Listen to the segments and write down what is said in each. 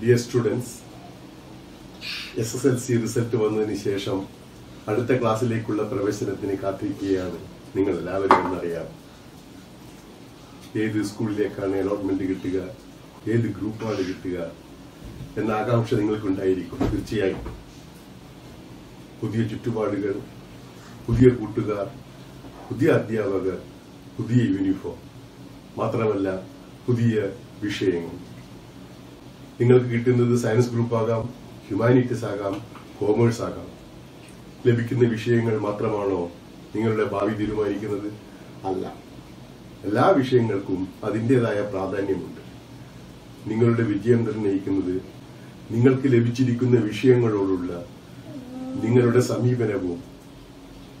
Dear students, SSLC result വന്നതിന് ശേഷം അടുത്ത ക്ലാസ്സിലേക്കുള്ള പ്രവേശനത്തിന് കാത്തിരിക്കുകയാണ് നിങ്ങൾ എല്ലാവരും എന്നറിയാം. ഏത് സ്കൂളിലേക്കാണ് അലോട്ട്മെന്റ് കിട്ടുക, ഏത് ഗ്രൂപ്പാണ് കിട്ടുക എന്ന ആകാംക്ഷ നിങ്ങൾക്കുണ്ടായിരിക്കും. തീർച്ചയായും പുതിയ ചുറ്റുപാടുകൾ, പുതിയ കൂട്ടുകാർ, പുതിയ അധ്യാപകർ, പുതിയ യൂണിഫോം, മാത്രമല്ല പുതിയ വിഷയങ്ങൾ. നിങ്ങൾക്ക് കിട്ടുന്നത് സയൻസ് ഗ്രൂപ്പ് ആകാം, ഹ്യൂമാനിറ്റീസ് ആകാം, കോമേഴ്സ് ആകാം. ലഭിക്കുന്ന വിഷയങ്ങൾ മാത്രമാണോ നിങ്ങളുടെ ഭാവി തീരുമാനിക്കുന്നത്? അല്ല, എല്ലാ വിഷയങ്ങൾക്കും അതിൻ്റെതായ പ്രാധാന്യമുണ്ട്. നിങ്ങളുടെ വിജയം നിർണ്ണയിക്കുന്നത് നിങ്ങൾക്ക് ലഭിച്ചിരിക്കുന്ന വിഷയങ്ങളോടുള്ള നിങ്ങളുടെ സമീപനവും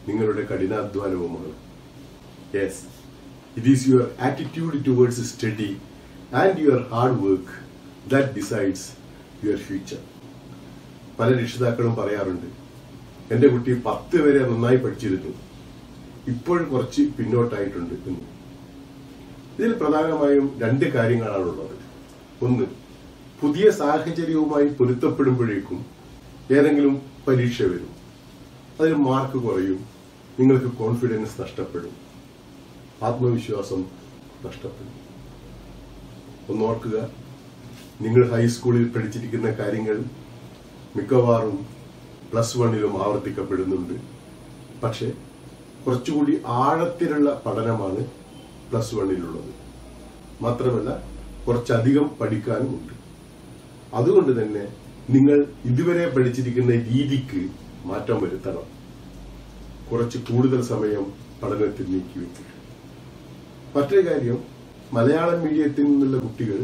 നിങ്ങളുടെ കഠിനാധ്വാനവുമാണ്. Yes, it is your attitude towards study and your hard work that decides your future. പല രക്ഷിതാക്കളും പറയാറുണ്ട്, എന്റെ കുട്ടി 10 വരെ നന്നായി പഠിച്ചിരുന്നു, ഇപ്പോൾ കുറച്ച് പിന്നോട്ടായിട്ടുണ്ട് എന്ന്. ഇതിൽ പ്രധാനമായും 2 കാര്യങ്ങളാണുള്ളത്. ഒന്ന്, പുതിയ സാഹചര്യവുമായി പൊരുത്തപ്പെടുമ്പോഴേക്കും ഏതെങ്കിലും പരീക്ഷ വരും, അതിൽ മാർക്ക് കുറയും, നിങ്ങൾക്ക് കോൺഫിഡൻസ് നഷ്ടപ്പെടും, ആത്മവിശ്വാസം നഷ്ടപ്പെടും. ഒന്നോർക്കുക, നിങ്ങൾ ഹൈസ്കൂളിൽ പഠിച്ചിരിക്കുന്ന കാര്യങ്ങൾ മിക്കവാറും +1 ആവർത്തിക്കപ്പെടുന്നുണ്ട്. പക്ഷെ കുറച്ചുകൂടി ആഴത്തിലുള്ള പഠനമാണ് +1 മാത്രമല്ല കുറച്ചധികം പഠിക്കാനുമുണ്ട്. അതുകൊണ്ട് തന്നെ നിങ്ങൾ ഇതുവരെ പഠിച്ചിരിക്കുന്ന രീതിക്ക് മാറ്റം വരുത്തണം. കുറച്ച് കൂടുതൽ സമയം പഠനത്തിൽ നീക്കിവെക്കുക. മറ്റൊരു കാര്യം, മലയാളം മീഡിയത്തിൽ നിന്നുള്ള കുട്ടികൾ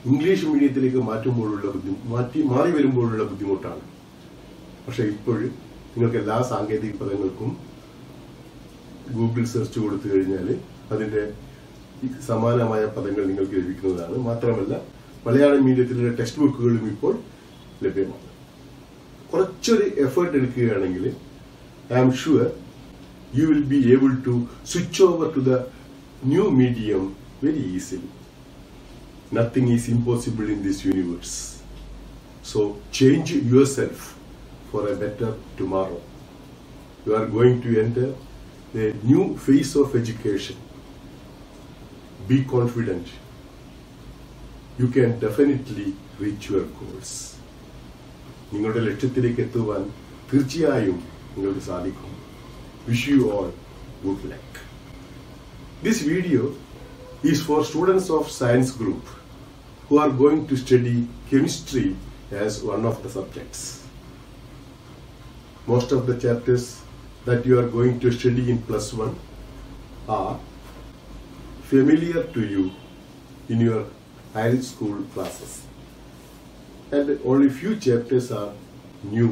ഇംഗ്ലീഷ് മീഡിയത്തിലേക്ക് മാറി വരുമ്പോഴുള്ള ബുദ്ധിമുട്ടാണ്. പക്ഷെ ഇപ്പോഴും നിങ്ങൾക്ക് എല്ലാ സാങ്കേതിക പദങ്ങൾക്കും ഗൂഗിൾ സെർച്ച് കൊടുത്തു കഴിഞ്ഞാൽ അതിന്റെ സമാനമായ പദങ്ങൾ നിങ്ങൾക്ക് ലഭിക്കുന്നതാണ്. മാത്രമല്ല മലയാളം മീഡിയത്തിലുള്ള ടെക്സ്റ്റ് ബുക്കുകളും ഇപ്പോൾ ലഭ്യമാണ്. കുറച്ചൊരു എഫേർട്ട് എടുക്കുകയാണെങ്കിൽ I am sure you will be able to switch over to the new medium very easily. Nothing is impossible in this universe. So change yourself for a better tomorrow. You are going to enter a new phase of education. Be confident. You can definitely reach your goals. നിങ്ങളുടെ ലക്ഷ്യത്തിലേക്ക് എത്തുവാൻ തീർച്ചയായും നിങ്ങൾക്ക് സാധിക്കും. Wish you all good luck. This video is for students of science group who are going to study chemistry as one of the subjects. Most of the chapters that you are going to study in +1 are familiar to you in your high school classes, and only few chapters are new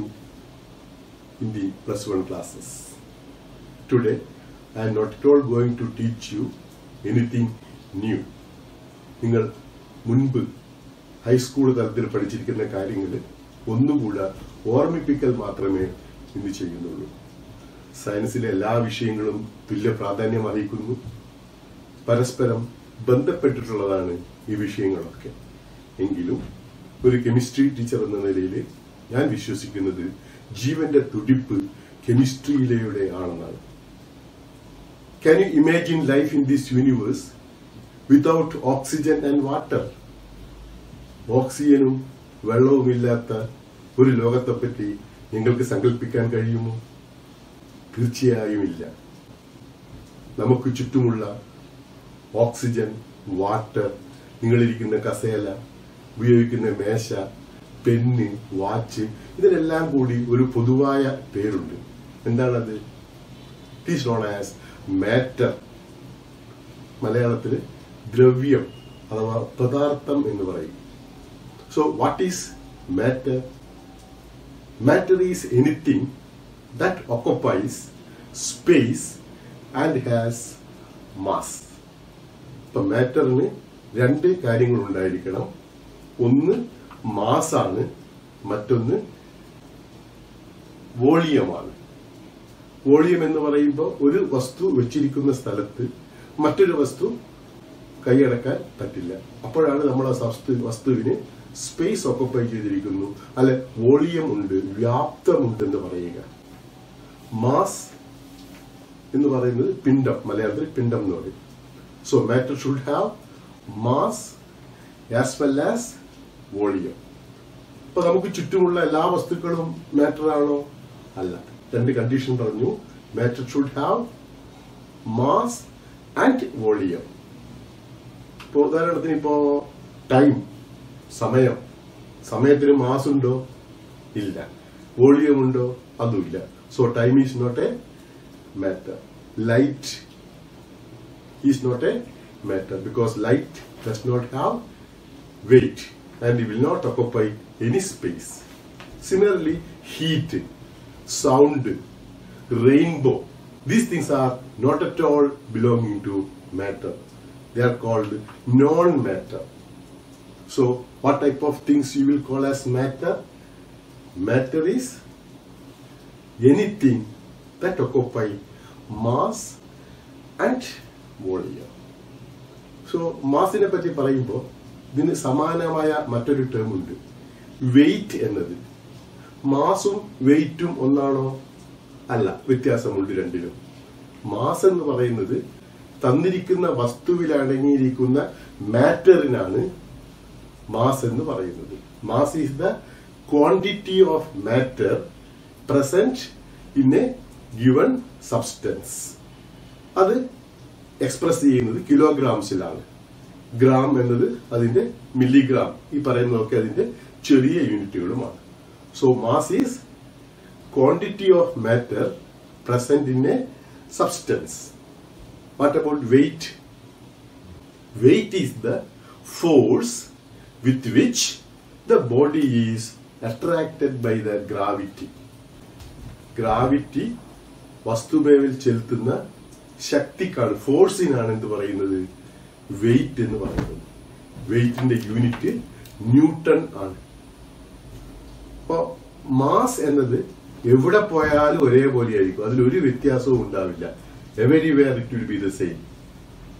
in the +1 classes. Today, I am not at all going to teach you anything new. നിങ്ങൾ മുൻപ് high school തലത്തിൽ പഠിച്ചിരിക്കുന്ന കാര്യങ്ങൾ ഒന്നുകൂടെ ഓർമ്മിപ്പിക്കൽ മാത്രമേ ഇന്ന് ചെയ്യുന്നുള്ളൂ. സയൻസിലെ എല്ലാ വിഷയങ്ങളും തുല്യ പ്രാധാന്യം അർഹിക്കുന്നു. പരസ്പരം ബന്ധപ്പെട്ടിട്ടുള്ളതാണ് ഈ വിഷയങ്ങളൊക്കെ. എങ്കിലും ഒരു കെമിസ്ട്രി ടീച്ചർ എന്ന നിലയിൽ ഞാൻ വിശ്വസിക്കുന്നത് ജീവന്റെ തുടിപ്പ് കെമിസ്ട്രിയിലൂടെ ആണെന്നാണ്. Can you imagine life in this universe without oxygen and water? ഓക്സിജനും വെള്ളവുമില്ലാത്ത ഒരു ലോകത്തെപ്പറ്റി നിങ്ങൾക്ക് സങ്കല്പിക്കാൻ കഴിയുമോ? തീർച്ചയായും ഇല്ല. നമുക്ക് ചുറ്റുമുള്ള ഓക്സിജൻ, വാട്ടർ, നിങ്ങളിരിക്കുന്ന കസേല, ഉപയോഗിക്കുന്ന മേശ, പെന്ന്, വാച്ച്, ഇതിനെല്ലാം കൂടി ഒരു പൊതുവായ പേരുണ്ട്. എന്താണത്? It is known as matter. മലയാളത്തിൽ ദ്രവ്യം അഥവാ പദാർത്ഥം എന്ന് പറയും. So what is matter? Matter is anything that occupies space and has mass. ഇപ്പൊ മാറ്ററിന് 2 കാര്യങ്ങൾ ഉണ്ടായിരിക്കണം. ഒന്ന് മാസാണ്, മറ്റൊന്ന് വോളിയമാണ്. വോളിയം എന്ന് പറയുമ്പോൾ ഒരു വസ്തു വെച്ചിരിക്കുന്ന സ്ഥലത്ത് മറ്റൊരു വസ്തു കൈയടക്കാൻ പറ്റില്ല. അപ്പോഴാണ് നമ്മൾ ആ വസ്തുവിന് സ്പേസ് ഓക്കുപ്പൈ ചെയ്തിരിക്കുന്നു, അല്ലെ വോളിയം ഉണ്ട്, വ്യാപ്തമുണ്ടെന്ന് പറയുക. മാസ് എന്ന് പറയുന്നത് പിണ്ഡം, മലയാളത്തിൽ പിണ്ഡം എന്ന് പറയും. So matter should have mass as well as volume. അപ്പൊ നമുക്ക് ചുറ്റുമുള്ള എല്ലാ വസ്തുക്കളും മാറ്റർ ആണോ? അല്ല. രണ്ട് കണ്ടീഷൻ പറഞ്ഞു. Matter should have mass and volume. ഇപ്പൊ ഉദാഹരണത്തിന് ഇപ്പോ ടൈം, സമയത്തിന് മാസ് ഉണ്ടോ? ഇല്ല. വോളിയം ഉണ്ടോ? അതുമില്ല. So time is not a matter. Light is not a matter because light does not have weight and it will not occupy any space. Similarly, heat, sound, rainbow, these things are not at all belonging to matter. They are called non-matter. So, what type of things you will call as matter? Matter is anything that occupy mass and volume. So, മാസിനെ പറ്റി പറയുമ്പോൾ ഇതിന് സമാനമായ മറ്റൊരു term ഉണ്ട്, wait എന്നത്. മാസും വെയിറ്റും ഒന്നാണോ? അല്ല, വ്യത്യാസമുണ്ട് രണ്ടിലും. മാസ് എന്ന് പറയുന്നത് തന്നിരിക്കുന്ന വസ്തുവിൽ അടങ്ങിയിരിക്കുന്ന മാറ്ററിനാണ് മാസ് എന്ന് പറയുന്നത്. Mass is the quantity of matter present in A given substance. അത് എക്സ്പ്രസ് ചെയ്യുന്നത് കിലോഗ്രാംസിലാണ്. ഗ്രാം എന്നത് അതിന്റെ മില്ലിഗ്രാം, ഈ പറയുന്നതൊക്കെ അതിന്റെ ചെറിയ യൂണിറ്റുകളുമാണ്. So mass is quantity of matter present in a substance. What about weight? Weight is the force with which the body is attracted by the gravity. Gravity വസ്തുമേവിൽ ചെലുത്തുന്ന ശക്തിക്കാണ്, ഫോഴ്സിനാണ് എന്ത് പറയുന്നത്? വെയിറ്റ് എന്ന് പറയുന്നത്. വെയിറ്റിന്റെ യൂണിറ്റ് ന്യൂട്ടൺ ആണ്. അപ്പോ മാസ് എന്നത് എവിടെ പോയാലും ഒരേപോലെ ആയിരിക്കും, അതിലൊരു വ്യത്യാസവും ഉണ്ടാവില്ല. Everywhere it will be the same.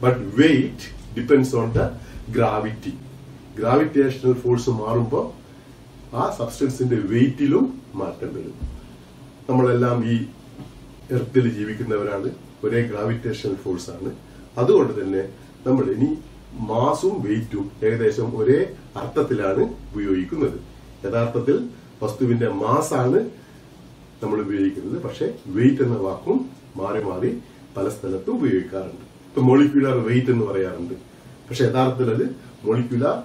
But weight depends on the gravity. Gravitational force മാറുമ്പോൾ ആ സബ്സ്റ്റൻസിന്റെ വെയിറ്റിലും മാറ്റം വരും. നമ്മളെല്ലാം ഈ എർത്തിൽ ജീവിക്കുന്നവരാണ്, ഒരേ ഗ്രാവിറ്റേഷണൽ ഫോഴ്സ് ആണ്. അതുകൊണ്ട് തന്നെ നമ്മൾ ഇനി മാസും വെയിറ്റും ഏകദേശം ഒരേ അർത്ഥത്തിലാണ് ഉപയോഗിക്കുന്നത്. യഥാർത്ഥത്തിൽ വസ്തുവിന്റെ മാസാണ് നമ്മൾ ഉപയോഗിക്കുന്നത്, പക്ഷെ വെയിറ്റ് എന്ന വാക്കും മാറി മാറി പല സ്ഥലത്തും ഉപയോഗിക്കാറുണ്ട്. ഇപ്പൊ മോളിക്യുലർ വെയിറ്റ് എന്ന് പറയാറുണ്ട്, പക്ഷെ യഥാർത്ഥത്തിൽ അത് മോളിക്യുലർ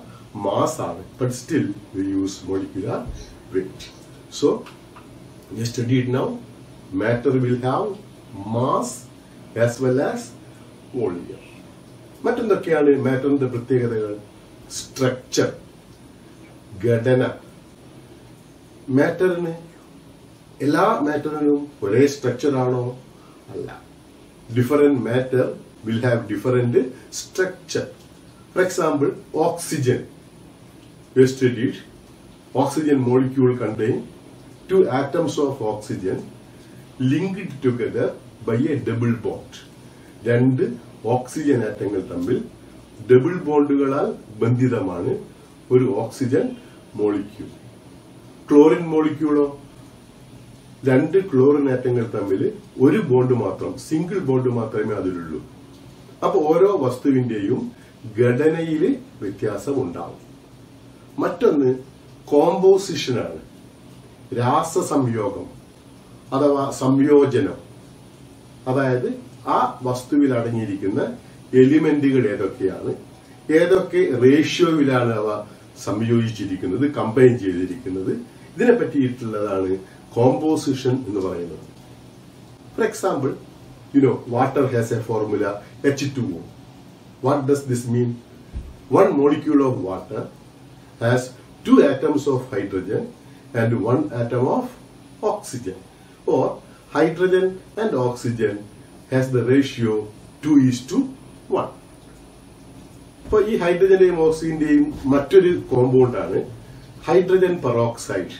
മാസ് ആണ്. But still we use molecular weight. So we studied now, matter will have mass as well as volume. മറ്റെന്തൊക്കെയാണ് മാറ്ററിന്റെ പ്രത്യേകതകൾ? സ്ട്രക്ചർ, ഘടന. മാറ്ററിന് എല്ലാ മാറ്ററിനും ഒരേ സ്ട്രക്ചർ ആണോ? അല്ല. Different matter will have different structure. For example, oxygen. We studied oxygen molecule contain two atoms of oxygen linked together by a double bond. രണ്ട് oxygen ആറ്റങ്ങൾ തമ്മിൽ double ബോണ്ടുകളാൽ ബന്ധിതമാണ് ഒരു ഓക്സിജൻ മോളിക്യൂൾ. ക്ലോറിൻ മോളിക്യൂളോ? രണ്ട് ക്ലോറിൻ ആറ്റങ്ങൾ തമ്മിൽ ഒരു ബോണ്ട് മാത്രം, single bond മാത്രമേ അതിലുള്ളൂ. അപ്പൊ ഓരോ വസ്തുവിന്റെയും ഘടനയിൽ വ്യത്യാസമുണ്ടാവും. മറ്റൊന്ന് കോമ്പോസിഷനാണ്, രാസസംയോഗം അഥവാ സംയോജനം. അതായത് ആ വസ്തുവിൽ അടങ്ങിയിരിക്കുന്ന എലിമെന്റുകൾ ഏതൊക്കെയാണ്, ഏതൊക്കെ റേഷ്യോയിലാണ് അവ സംയോജിച്ചിരിക്കുന്നത്, കമ്പൈൻ ചെയ്തിരിക്കുന്നത്, ഇതിനെ പറ്റിയിട്ടുള്ളതാണ് കോമ്പോസിഷൻ എന്ന് പറയുന്നത്. For example, water has a formula H2O. What does this mean? One molecule of water has two atoms of hydrogen and one atom of oxygen, or hydrogen and oxygen has the ratio 2:1. അപ്പോൾ ഈ ഹൈഡ്രജന്റെയും ഓക്സിജന്റെയും മറ്റൊരു കോമ്പൗണ്ടാണ് hydrogen peroxide.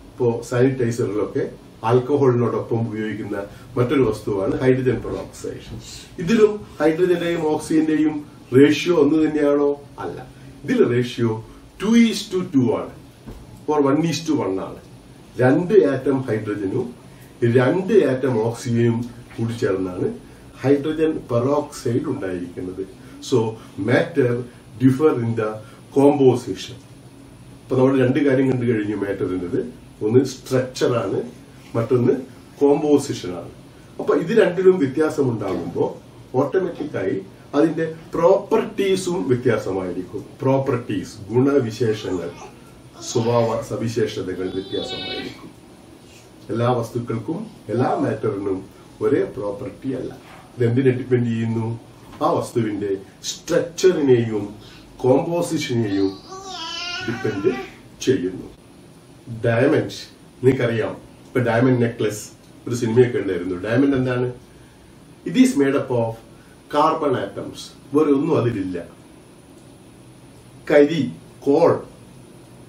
ഇപ്പോൾ സാനിറ്റൈസറിലൊക്കെ ആൽക്കഹോളിനോടൊപ്പം ഉപയോഗിക്കുന്ന മറ്റൊരു വസ്തുവാണ് hydrogen peroxide. ഇതിലും ഹൈഡ്രജന്റെയും ഓക്സിജന്റെയും ratio ഒന്ന് തന്നെയാണോ? അല്ല. ഇതിൽ റേഷ്യോ 2:2 ആണ്, or 1:1 ആണ്. 2 ആറ്റം ഹൈഡ്രജനും 2 ആറ്റം ഓക്സിജനും കൂടി ചേർന്നാണ് ഹൈഡ്രജൻ പെറോക്സൈഡ് ഉണ്ടായിരിക്കുന്നത്. So matter differ in the composition. അപ്പൊ നമ്മൾ 2 കാര്യം കണ്ടു കഴിഞ്ഞു മാറ്ററിൻ്റെത്. ഒന്ന് സ്ട്രക്ചർ ആണ്, മറ്റൊന്ന് കോമ്പോസിഷൻ ആണ്. അപ്പൊ ഇത് രണ്ടിലും വ്യത്യാസം ഉണ്ടാകുമ്പോൾ ഓട്ടോമാറ്റിക്കായി അതിന്റെ പ്രോപ്പർട്ടീസും വ്യത്യാസമായിരിക്കും. പ്രോപ്പർട്ടീസ്, ഗുണവിശേഷങ്ങൾ, സ്വഭാവ സവിശേഷതകൾ വ്യത്യാസമായിരിക്കും. എല്ലാ വസ്തുക്കൾക്കും എല്ലാ മാറ്ററിനും ഒരേ പ്രോപ്പർട്ടി അല്ല. ഇതെന്തിനെ ഡിപ്പെൻഡ് ചെയ്യുന്നു? ആ വസ്തുവിന്റെ സ്ട്രക്ചറിനെയും കോമ്പോസിഷനെയും ഡിപ്പെൻഡ് ചെയ്യുന്നു. ഡയമണ്ട് നിങ്ങൾക്കറിയാം. ഇപ്പൊ ഡയമണ്ട് നെക്ലസ് ഒരു സിനിമയൊക്കെ ഉണ്ടായിരുന്നു. ഡയമണ്ട് എന്താണ്? It is made up of carbon atoms. വേറെ ഒന്നും അതിലില്ല. കരി, കോൾ,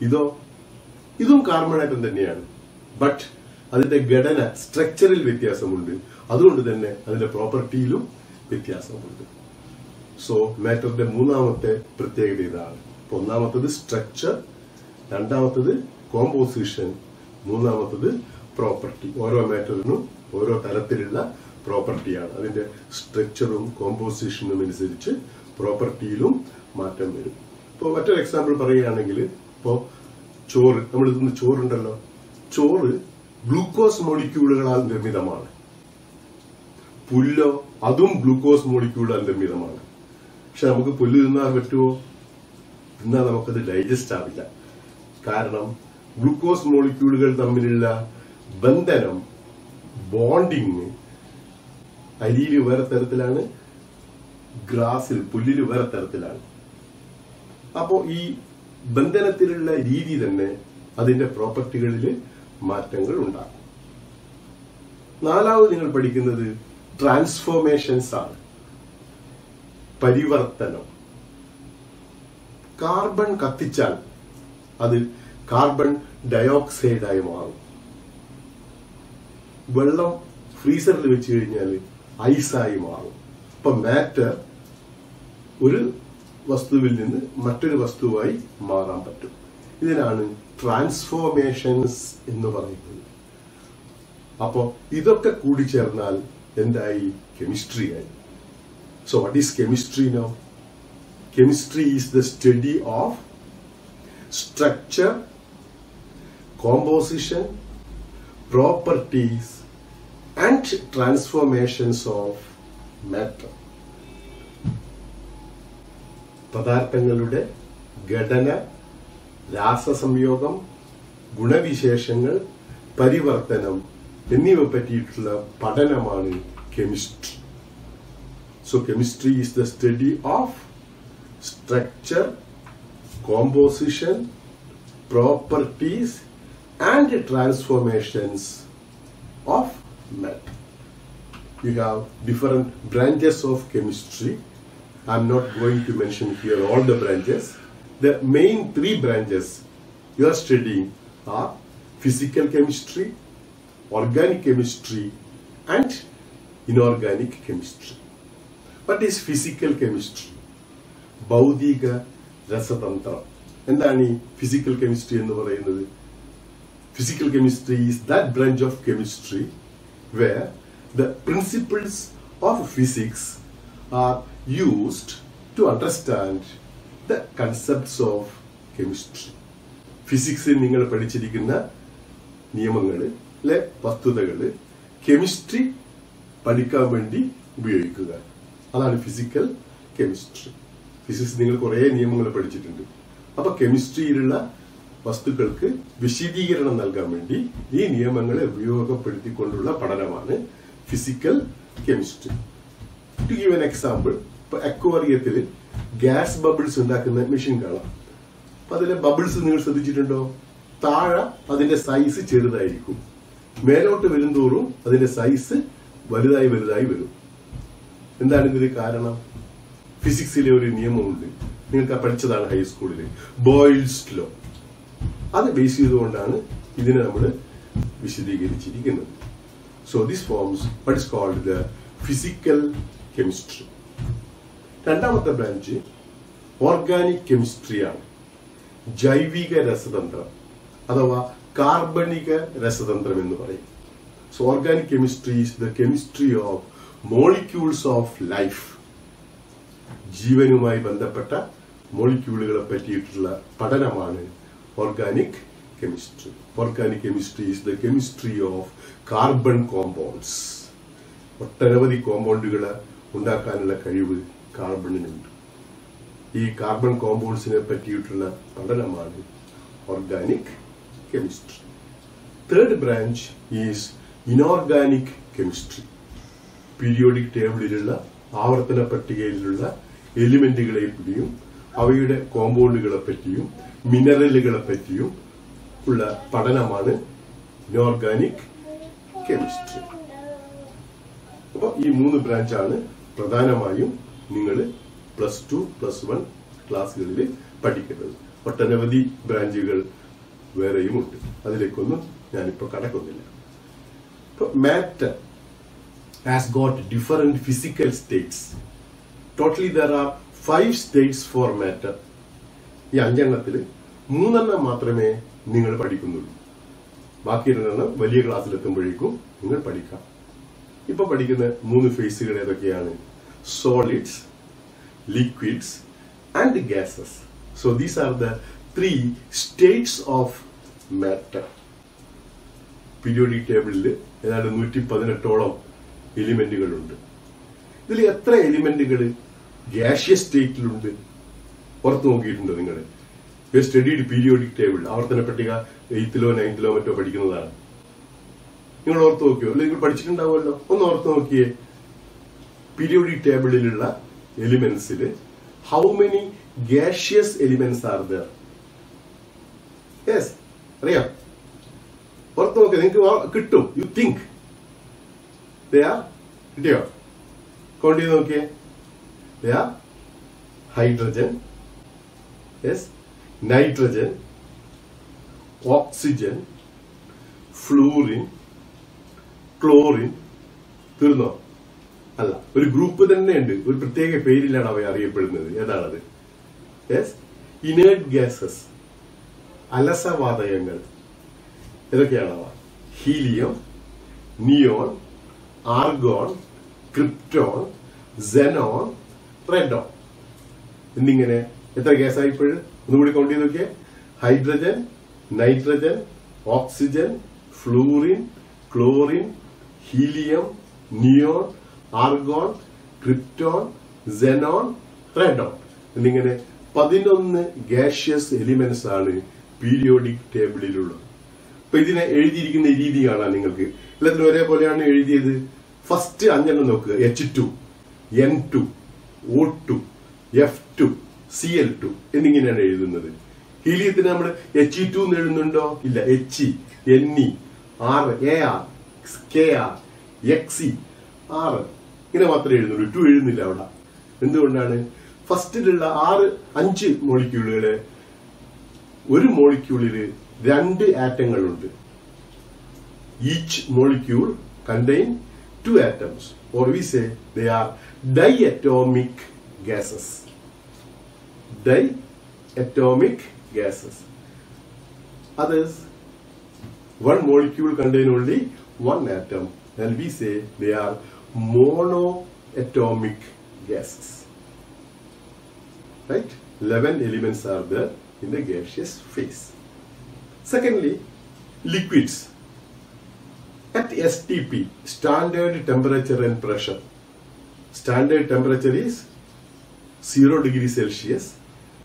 ഇതും കാർബൺ ആറ്റം തന്നെയാണ്. ബട്ട് അതിന്റെ ഘടന, സ്ട്രക്ചറിൽ വ്യത്യാസമുണ്ട്. അതുകൊണ്ട് തന്നെ അതിന്റെ പ്രോപ്പർട്ടിയിലും വ്യത്യാസമുണ്ട്. സോ മാറ്ററിന്റെ മൂന്നാമത്തെ പ്രത്യേകത ഇതാണ്. ഒന്നാമത്തത് സ്ട്രക്ചർ, രണ്ടാമത്തത് കോമ്പോസിഷൻ, മൂന്നാമത്തത് പ്രോപ്പർട്ടി. ഓരോ മാറ്ററിനും ഓരോ തരത്തിലുള്ള പ്രോപ്പർട്ടിയാണ്. അതിന്റെ സ്ട്രക്ചറും കോമ്പോസിഷനും അനുസരിച്ച് പ്രോപ്പർട്ടിയിലും മാറ്റം വരും. ഇപ്പോൾ മറ്റൊരു എക്സാമ്പിൾ പറയുകയാണെങ്കിൽ, ഇപ്പോ ചോറ്, നമ്മൾ ഇന്ന് ചോറുണ്ടല്ലോ, ചോറ് ഗ്ലൂക്കോസ് മോളിക്യൂളുകളാൽ നിർമ്മിതമാണ്. പുല്ലോ, അതും ഗ്ലൂക്കോസ് മോളിക്യൂളാൽ നിർമ്മിതമാണ്. പക്ഷെ നമുക്ക് പുല്ല് തിന്നാൻ പറ്റുമോ? തിന്നാൽ നമുക്കത് ഡൈജസ്റ്റ് ആവില്ല. കാരണം ഗ്ലൂക്കോസ് മോളിക്യൂളുകൾ തമ്മിലുള്ള ബന്ധനം, ബോണ്ടിങ് അരിയിൽ വേറെ തരത്തിലാണ്, ഗ്രാസിൽ, പുല്ലിൽ വേറെ തരത്തിലാണ്. അപ്പോ ഈ ബന്ധനത്തിലുള്ള രീതി തന്നെ അതിന്റെ പ്രോപ്പർട്ടികളിൽ മാറ്റങ്ങൾ ഉണ്ടാകും. നാലാമത് നിങ്ങൾ പഠിക്കുന്നത് ട്രാൻസ്ഫോർമേഷൻസ് ആണ്. പരിവർത്തനം. കാർബൺ കത്തിച്ചാൽ അത് കാർബൺ ഡയോക്സൈഡായി മാറും. വെള്ളം ഫ്രീസറിൽ വെച്ച് കഴിഞ്ഞാൽ ഐസായി മാറും. അപ്പൊ മാറ്റർ ഒരു വസ്തുവിൽ നിന്ന് മറ്റൊരു വസ്തുവായി മാറാൻ പറ്റും. ഇതിനാണ് ട്രാൻസ്ഫോർമേഷൻസ് എന്ന് പറയുന്നത്. അപ്പോ ഇതൊക്കെ കൂടി ചേർന്നാൽ എന്തായി? കെമിസ്ട്രിയായി. So what is chemistry now? Chemistry is the study of structure, composition, properties and transformations of matter. പദാർത്ഥങ്ങളുടെ ഘടന, രാസസംയോഗം, ഗുണവിശേഷങ്ങൾ, പരിവർത്തനം എന്നിവ പറ്റിയിട്ടുള്ള പഠനമാണ് chemistry. So chemistry is the study of structure, composition, properties and transformations of matter. You have different branches of chemistry. I'm not going to mention here all the branches. The main 3 branches you are studying are physical chemistry, organic chemistry and inorganic chemistry. What is physical chemistry? ഭൗതിക രസതന്ത്രം. എന്താണ് ഈ physical chemistry എന്ന് പറയുന്നത്? Physical chemistry is that branch of chemistry where the principles of physics are used to understand the concepts of chemistry. ഫിസിക്സിൽ നിങ്ങൾ പഠിച്ചിരിക്കുന്ന നിയമങ്ങളിലെ വസ്തുതകള് chemistry പഠിക്കാൻ വേണ്ടി ഉപയോഗിക്കുക. അതാണ് ഫിസിക്കൽ കെമിസ്ട്രി. ഫിസിക്സ് നിങ്ങൾ കുറെ നിയമങ്ങൾ പഠിച്ചിട്ടുണ്ട്. അപ്പൊ കെമിസ്ട്രിയിലുള്ള വസ്തുക്കൾക്ക് വിശദീകരണം നൽകാൻ വേണ്ടി ഈ നിയമങ്ങളെ ഉപയോഗപ്പെടുത്തിക്കൊണ്ടുള്ള പഠനമാണ് physical chemistry. To give an example, ഇപ്പൊ അക്വേറിയത്തിൽ ഗ്യാസ് ബബിൾസ് ഉണ്ടാക്കുന്ന മെഷീൻ കാണാം. അപ്പൊ അതിലെ ബബിൾസ് നിങ്ങൾ ശ്രദ്ധിച്ചിട്ടുണ്ടോ? താഴെ അതിന്റെ സൈസ് ചെറുതായിരിക്കും, മേലോട്ട് വരുംതോറും അതിന്റെ സൈസ് വലുതായി വലുതായി വരും. എന്താണ് ഇതിന് കാരണം? ഫിസിക്സിലെ ഒരു നിയമമുണ്ട്, നിങ്ങൾക്ക് പഠിച്ചതാണ് ഹൈസ്കൂളിൽ, ബോയിൽസ് ലോ. അത് ബേസ് ചെയ്തുകൊണ്ടാണ് ഇതിനെ നമ്മൾ വിശദീകരിച്ചിരിക്കുന്നത്. So this forms what is called the physical chemistry. രണ്ടാമത്തെ ബ്രാഞ്ച് ഓർഗാനിക് കെമിസ്ട്രിയാണ്. ജൈവിക രസതന്ത്രം അഥവാ കാർബണിക രസതന്ത്രം എന്ന് പറയും. So organic chemistry is the chemistry of molecules of life. ജീവനുമായി ബന്ധപ്പെട്ട മോളിക്യൂളുകളെ പറ്റിയിട്ടുള്ള പഠനമാണ് organic chemistry. Organic chemistry is the chemistry of carbon compounds. ഒട്ടനവധി കോമ്പൗണ്ടുകൾ ഉണ്ടാക്കാനുള്ള കഴിവ് കാർബണിനുണ്ട്. ഈ കാർബൺ കോമ്പൗണ്ട്സിനെ പറ്റിയിട്ടുള്ള പഠനമാണ് organic chemistry. Third branch is inorganic chemistry. Periodic ടേബിളിലുള്ള ആവർത്തന പട്ടികയിലുള്ള എലിമെന്റുകളെ പറ്റിയും അവയുടെ കോമ്പൗണ്ടുകളെ പറ്റിയും മിനറലുകളെ പറ്റിയും ഉള്ള പഠനമാണ് ഇനോർഗാനിക് കെമിസ്ട്രി. അപ്പോൾ ഈ 3 ബ്രാഞ്ചാണ് പ്രധാനമായും നിങ്ങൾ +2, +1 ക്ലാസ്സുകളിൽ പഠിക്കുന്നത്. ഒട്ടനവധി ബ്രാഞ്ചുകൾ വേറെയുമുണ്ട്. അതിലേക്കൊന്നും ഞാനിപ്പോൾ കടക്കുന്നില്ല. ഇപ്പോൾ matter has got different physical states. Totally there are 5 states for matter. ഈ 5 എണ്ണത്തിൽ 3 എണ്ണം മാത്രമേ നിങ്ങൾ പഠിക്കുന്നുള്ളൂ. ബാക്കി 2 എണ്ണം വലിയ ക്ലാസ്സിലെത്തുമ്പോഴേക്കും നിങ്ങൾ പഠിക്കാം. ഇപ്പൊ പഠിക്കുന്ന 3 ഫേസുകൾ ഏതൊക്കെയാണ്? Solids, liquids and gases. So these are the 3 States of matter. Periodic ടേബിളിൽ ഏതാണ്ട് 118ഓളം എലിമെന്റുകളുണ്ട്. ഇതിൽ എത്ര എലിമെന്റുകൾ ഗ്യാഷ്യസ് സ്റ്റേറ്റിലുണ്ട് പുറത്തു നോക്കിയിട്ടുണ്ടോ നിങ്ങൾ? സ്റ്റഡീഡ് പീരിയോഡിക് ടേബിൾ, ആവർത്തന പട്ടിക 8th-ലോ 9th-ലോ മറ്റോ പഠിക്കുന്നതാണ്. നിങ്ങൾ ഓർത്ത് നോക്കിയോ? അല്ലെങ്കിൽ പഠിച്ചിട്ടുണ്ടാവുമല്ലോ. ഒന്ന് ഓർത്ത് നോക്കിയേ. പീരിയോഡിക് ടേബിളിലുള്ള എലിമെന്റ്സിൽ how many gaseous elements are there? Yes, അറിയാം. ഓർത്ത് നോക്കിയ നിങ്ങൾക്ക് കിട്ടും. യു തിങ്ക് കിട്ടിയോ? കൗണ്ട് ചെയ്ത് നോക്കിയേ. Hydrogen, yes, nitrogen, oxygen, fluorine, chlorine. തീർന്നോ? അല്ല, ഒരു ഗ്രൂപ്പ് തന്നെയുണ്ട്. ഒരു പ്രത്യേക പേരിലാണ് അവ അറിയപ്പെടുന്നത്. ഏതാണത്? യെസ്, ഇനേർട്ട് ഗ്യാസസ്, അലസവാതകങ്ങൾ. ഏതൊക്കെയാണവ? Helium, neon, argon, krypton, xenon, radon എന്നിങ്ങനെ എത്ര ഗ്യാസായിപ്പോഴും ഒന്നുകൂടി കൗണ്ട് ചെയ്ത് നോക്കിയേ. Hydrogen, nitrogen, oxygen, fluorine, chlorine, helium, neon, argon, krypton, xenon, radon എന്നിങ്ങനെ 11 ഗ്യാഷ്യസ് എലിമെന്റ്സ് ആണ് പീരിയോഡിക് ടേബിളിലുള്ളത്. അപ്പൊ ഇതിനെ എഴുതിയിരിക്കുന്ന രീതി കാണാൻ നിങ്ങൾക്ക് എല്ലാത്തിനും ഒരേപോലെയാണ് എഴുതിയത്. ഫസ്റ്റ് 5 എണ്ണം നോക്കുക. H2, N2, O2, F2, Cl2 എന്നിങ്ങനെയാണ് എഴുതുന്നത്. ഹീലിയത്തിന് നമ്മൾ He2 എന്ന് എഴുതുന്നുണ്ടോ? ഇല്ല. He, Ne, R, Ar, Kr, Xe, R ഇങ്ങനെ മാത്രമേ എഴുതുന്നുള്ളൂ. 2 എഴുതുന്നില്ല അവിടെ. എന്തുകൊണ്ടാണ്? ഫസ്റ്റിലുള്ള 5 മോളിക്യൂളുകള്, ഒരു മോളിക്യൂളില് 2 ആറ്റങ്ങളുണ്ട്. Each molecule contain 2 atoms, or we say they are diatomic gases. Diatomic gases. Others, one molecule contain only 1 atom, and we say they are monoatomic gases. Right? 11 elements are there in the gaseous phase. Secondly, liquids. At STP, standard temperature and pressure. Standard temperature is 0 degrees Celsius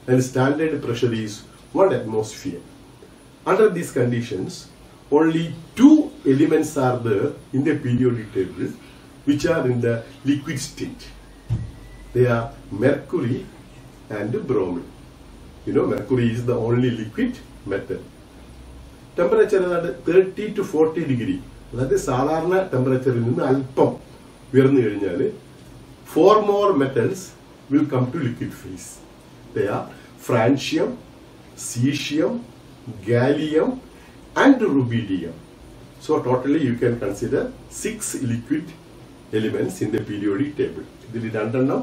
and standard pressure is 1 atmosphere. Under these conditions, only 2 elements are there in the periodic table which are in the liquid state. They are mercury and bromine. You know, mercury is the only liquid metal. Temperature is 30 to 40 degree. അതായത് സാധാരണ ടെമ്പറേച്ചറിൽ നിന്ന് അല്പം ഉയർന്നു കഴിഞ്ഞാൽ 4 more metals will come to liquid phase. They are francium, cesium, gallium and rubidium. So totally you can consider 6 liquid elements in the periodic table. ഇതിൽ 2 എണ്ണം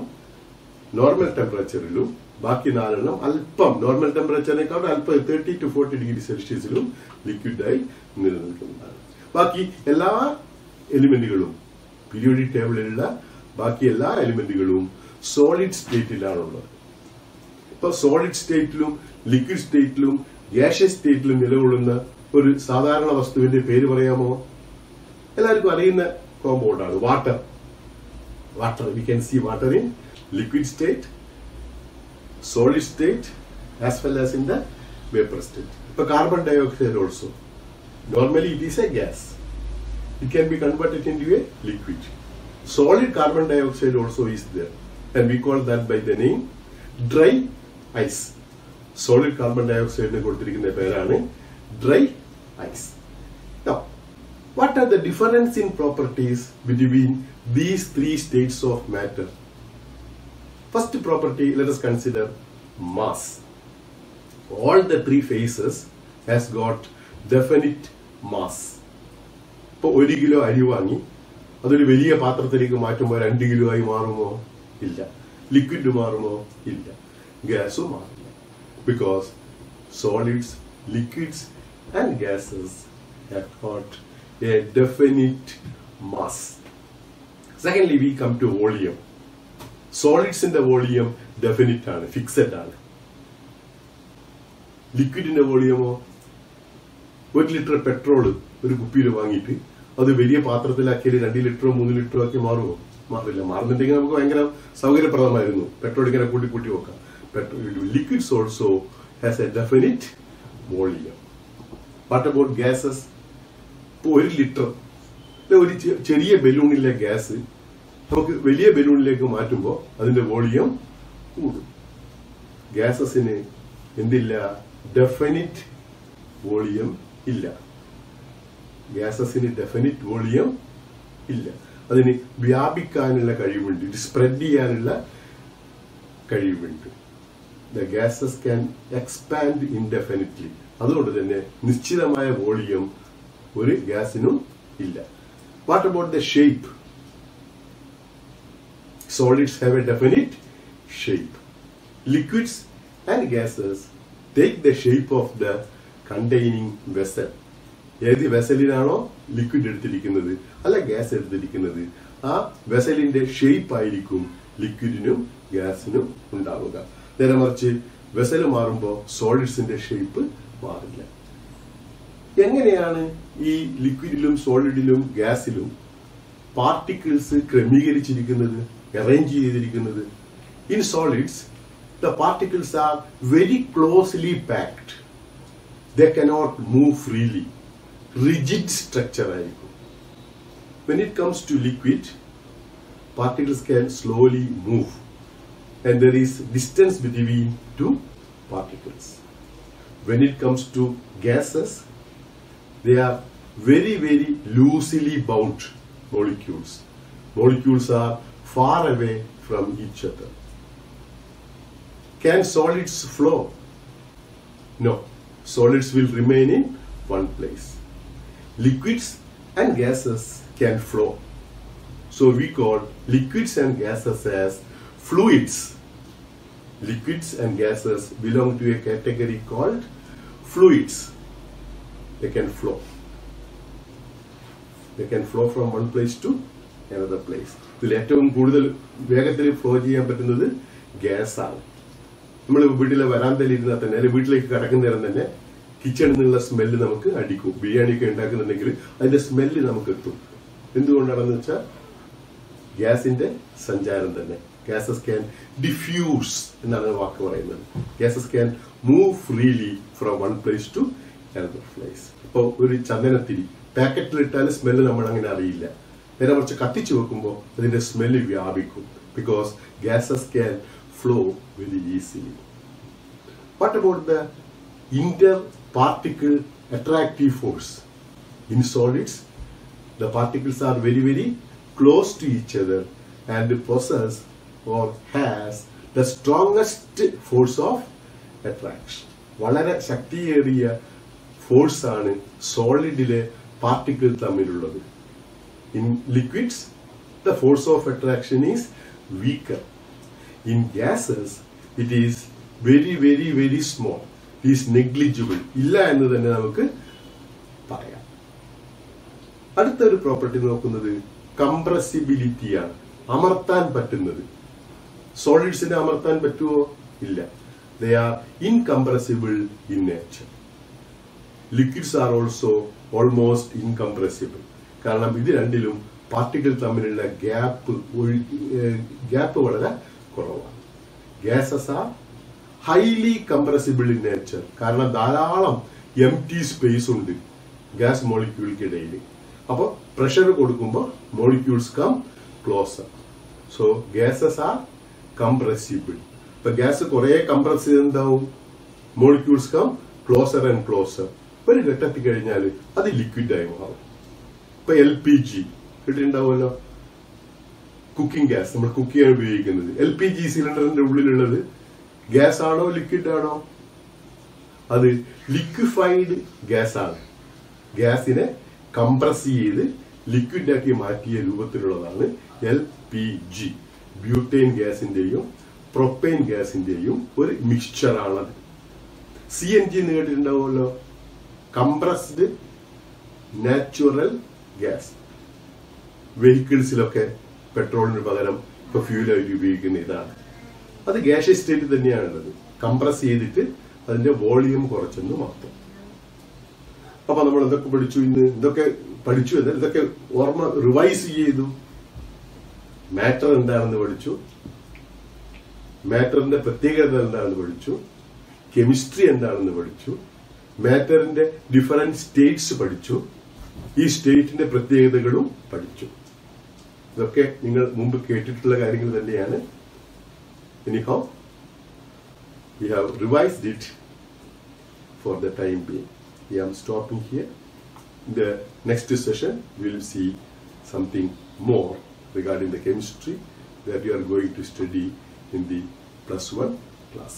normal ടെമ്പറേച്ചറിലും ബാക്കി 4 അല്പം നോർമൽ ടെമ്പറേച്ചറിനേക്കാൾ അല്പം 30 to 40 ഡിഗ്രി സെൽഷ്യസിലും ലിക്വിഡായി നിലനിൽക്കുന്നതാണ്. ബാക്കി എല്ലാ എലിമെന്റുകളും പീരിയോഡിക് ടേബിളിലുള്ള ബാക്കി എല്ലാ എലിമെന്റുകളും സോളിഡ് സ്റ്റേറ്റിലാണുള്ളത്. ഇപ്പൊ സോളിഡ് സ്റ്റേറ്റിലും ലിക്വിഡ് സ്റ്റേറ്റിലും ഗ്യാഷ്യസ് സ്റ്റേറ്റിലും നിലകൊള്ളുന്ന ഒരു സാധാരണ വസ്തുവിന്റെ പേര് പറയാമോ? എല്ലാവർക്കും അറിയുന്ന കോമ്പൗണ്ടാണ് water. We can see water in liquid state, solid state as well as in the vapor state. So carbon dioxide also, normally it is a gas. It can be converted into a liquid. Solid carbon dioxide also is there, and we call that by the name dry ice. Solid carbon dioxide ne koduttirikkunna perana dry ice. Now, what are the difference in properties between these 3 states of matter? First property, let us consider mass. All the 3 phases has got definite mass. ഇപ്പോൾ 1 kilo അരി വാങ്ങി അതൊരു വലിയ പാത്രത്തിലേക്ക് മാറ്റുമ്പോൾ 2 kilo ആയി മാറുമോ? ഇല്ല. ലിക്വിഡ് മാറുമോ? ഇല്ല. ഗ്യാസും മാറില്ല. Because solids, liquids and gases have got a definite mass. Secondly, we come to volume. സോളിഡ്സിന്റെ വോളിയം ഡെഫിനിറ്റ് ആണ്, ഫിക്സഡ് ആണ്. ലിക്വിഡിന്റെ വോളിയമോ? 1 ലിറ്റർ പെട്രോള് ഒരു കുപ്പിയിൽ വാങ്ങിയിട്ട് അത് വലിയ പാത്രത്തിലാക്കിയാൽ 2 ലിറ്ററോ 3 ലിറ്ററോ ആക്കി മാറുമോ? മാറില്ല. മാറുന്നുണ്ടെങ്കിൽ നമുക്ക് ഭയങ്കര സൗകര്യപ്രദമായിരുന്നു, പെട്രോൾ ഇങ്ങനെ കൂട്ടി കൂട്ടി വെക്കാം. Liquids also has A definite volume. What about gases? ഇപ്പോൾ 1 ലിറ്റർ ഒരു ചെറിയ ബലൂണിലെ ഗ്യാസ് നമുക്ക് വലിയ ബലൂണിലേക്ക് മാറ്റുമ്പോൾ അതിന്റെ വോളിയം കൂടും. ഗ്യാസസിന് എന്തില്ല? ഡെഫിനിറ്റ് വോളിയം ഇല്ല. ഗ്യാസസിന് ഡെഫിനിറ്റ് വോളിയം ഇല്ല. അതിന് വ്യാപിക്കാനുള്ള കഴിവുണ്ട്, സ്പ്രെഡ് ചെയ്യാനുള്ള കഴിവുണ്ട്. The gases can expand indefinitely. അതുകൊണ്ട് തന്നെ നിശ്ചിതമായ വോളിയം ഒരു ഗ്യാസിനും ഇല്ല. What about the shape? Solids have a definite shape. Liquids and gases take the shape of the containing vessel. ഏത് വെസലിനാണോ ലിക്വിഡ് എടുത്തിരിക്കുന്നത് അല്ല ഗ്യാസ് എടുത്തിരിക്കുന്നത്, ആ വെസലിന്റെ ഷേപ്പ് ആയിരിക്കും ലിക്വിഡിനും ഗ്യാസിനും ഉണ്ടാവുക. നേരെ മറിച്ച് വെസൽ മാറുമ്പോൾ സോളിഡ്സിന്റെ ഷേപ്പ് മാറില്ല. എങ്ങനെയാണ് ഈ ലിക്വിഡിലും സോളിഡിലും ഗ്യാസിലും പാർട്ടിക്കിൾസ് ക്രമീകരിച്ചിരിക്കുന്നത്, arrange ചെയ്തിരിക്കുന്നത്? In solids, the particles are very closely packed. They cannot move freely. Rigid structure ആയിരിക്കും. When it comes to liquid, particles can slowly move, and there is distance between 2 particles. When it comes to gases, they are very, very loosely bound molecules. Molecules are far away from each other. Can solids flow? No. Solids will remain in one place. Liquids and gases can flow. So we call liquids and gases as fluids. Liquids and gases belong to a category called fluids. They can flow. They can flow from one place to another place. ഇതിൽ ഏറ്റവും കൂടുതൽ വേഗത്തിൽ flow ചെയ്യാൻ പറ്റുന്നത് gas ആണ്. നമ്മൾ വീട്ടിലെ വരാന്തയിൽ ഇരുന്നാൽ തന്നെ, അല്ലെങ്കിൽ വീട്ടിലേക്ക് കടക്കുന്ന നേരം തന്നെ കിച്ചണിൽ നിന്നുള്ള സ്മെല്ല് നമുക്ക് അടിക്കും. ബിരിയാണി ഒക്കെ ഉണ്ടാക്കുന്നുണ്ടെങ്കിൽ അതിന്റെ സ്മെല്ല് നമുക്ക് എത്തും. എന്തുകൊണ്ടാണെന്ന് വെച്ചാൽ ഗ്യാസിന്റെ സഞ്ചാരം തന്നെ. ഗ്യാസസ് ക്യാൻ ഡിഫ്യൂസ് എന്നാണ് വാക്ക് പറയുന്നത്. Gases can move freely from one place to another place. ഇപ്പൊ ഒരു ചന്ദനത്തിരി പാക്കറ്റിലിട്ടാൽ സ്മെല്ല് നമ്മൾ അങ്ങനെ അറിയില്ല. നേരെ മറിച്ച് കത്തിച്ചു വെക്കുമ്പോൾ അതിന്റെ സ്മെല്ല് വ്യാപിക്കും. Because gases can flow very easily. What about the interparticle attractive force? In solids, the particles are very, very close to each other and possess or has the strongest force of attraction. വളരെ ശക്തിയേറിയ force ആണ് സോളിഡിലെ particle തമ്മിലുള്ളത്. In liquids, the force of attraction is weaker. In gases, It is very, very, very small. It is negligible. ഇല്ല എന്ന് തന്നെ നമുക്ക് പറയാം. അടുത്തൊരു property നോക്കുന്നത് കംപ്രസിബിലിറ്റിയാണ്. അമർത്താൻ പറ്റുന്നത്. സോളിഡ്സിനെ അമർത്താൻ പറ്റുമോ? ഇല്ല. They are incompressible in nature. Liquids are also almost incompressible. കാരണം ഇത് രണ്ടിലും പാർട്ടിക്കിൾ തമ്മിലുള്ള ഗ്യാപ്പ് വളരെ കുറവാണ്. Gases are highly compressible in nature. കാരണം ധാരാളം എംപ്റ്റി സ്പേസ് ഉണ്ട് ഗ്യാസ് മോളിക്യൂൾക്കിടയിൽ. അപ്പൊ പ്രഷർ കൊടുക്കുമ്പോൾ molecules come closer. So gases are compressible. ഇപ്പൊ ഗ്യാസ് കുറെ കംപ്രസ് ചെയ്തെന്താവും? Molecules come closer and closer. ഒരു ഘട്ടത്തിൽ കഴിഞ്ഞാൽ അത് ലിക്വിഡായി മാറും. ഇപ്പൊ LPG കിട്ടിണ്ടാവുമല്ലോ, കുക്കിംഗ് ഗ്യാസ്. നമ്മൾ കുക്ക് ചെയ്യാൻ ഉപയോഗിക്കുന്നത് LPG സിലിണ്ടറിന്റെ ഉള്ളിലുള്ളത് ഗ്യാസ് ആണോ ലിക്വിഡ് ആണോ? അത് ലിക്വിഫൈഡ് ഗ്യാസ് ആണ്. ഗ്യാസിനെ കംപ്രസ് ചെയ്ത് ലിക്വിഡാക്കി മാറ്റിയ രൂപത്തിലുള്ളതാണ് LPG. ബ്യൂട്ടൈൻ ഗ്യാസിന്റെയും പ്രൊപ്പൈൻ ഗ്യാസിന്റെയും ഒരു മിക്സ്ചറാണത്. CNG എന്ന് കേട്ടിട്ടുണ്ടാവുമല്ലോ, കംപ്രസ്ഡ് നാച്ചുറൽ ഗ്യാസ്. വെഹിക്കിൾസിലൊക്കെ പെട്രോളിന് പകരം ഇപ്പൊ ഫ്യൂലായിട്ട് ഉപയോഗിക്കുന്ന ഇതാണ്. അത് ഗ്യാഷ്യസ് സ്റ്റേറ്റ് തന്നെയാണുള്ളത്. കംപ്രസ് ചെയ്തിട്ട് അതിന്റെ വോളിയം കുറച്ചെന്ന് മാത്രം. അപ്പൊ നമ്മൾ എന്തൊക്കെ പഠിച്ചു ഇന്ന്? ഇതൊക്കെ ഓർമ്മ റിവൈസ് ചെയ്തു. മാറ്റർ എന്താണെന്ന് പഠിച്ചു, മാറ്ററിന്റെ പ്രത്യേകത എന്താണെന്ന് പഠിച്ചു, കെമിസ്ട്രി എന്താണെന്ന് പഠിച്ചു, മാറ്ററിന്റെ ഡിഫറെന്റ് സ്റ്റേറ്റ്സ് പഠിച്ചു, ഈ സ്റ്റേറ്റിന്റെ പ്രത്യേകതകളും പഠിച്ചു. ഇതൊക്കെ നിങ്ങൾ മുമ്പ് കേട്ടിട്ടുള്ള കാര്യങ്ങൾ തന്നെയാണ്. Anyhow, we have revised it for the time being. I am stopping here. In the next session, we will see something more regarding the chemistry that you are going to study in the +1 class.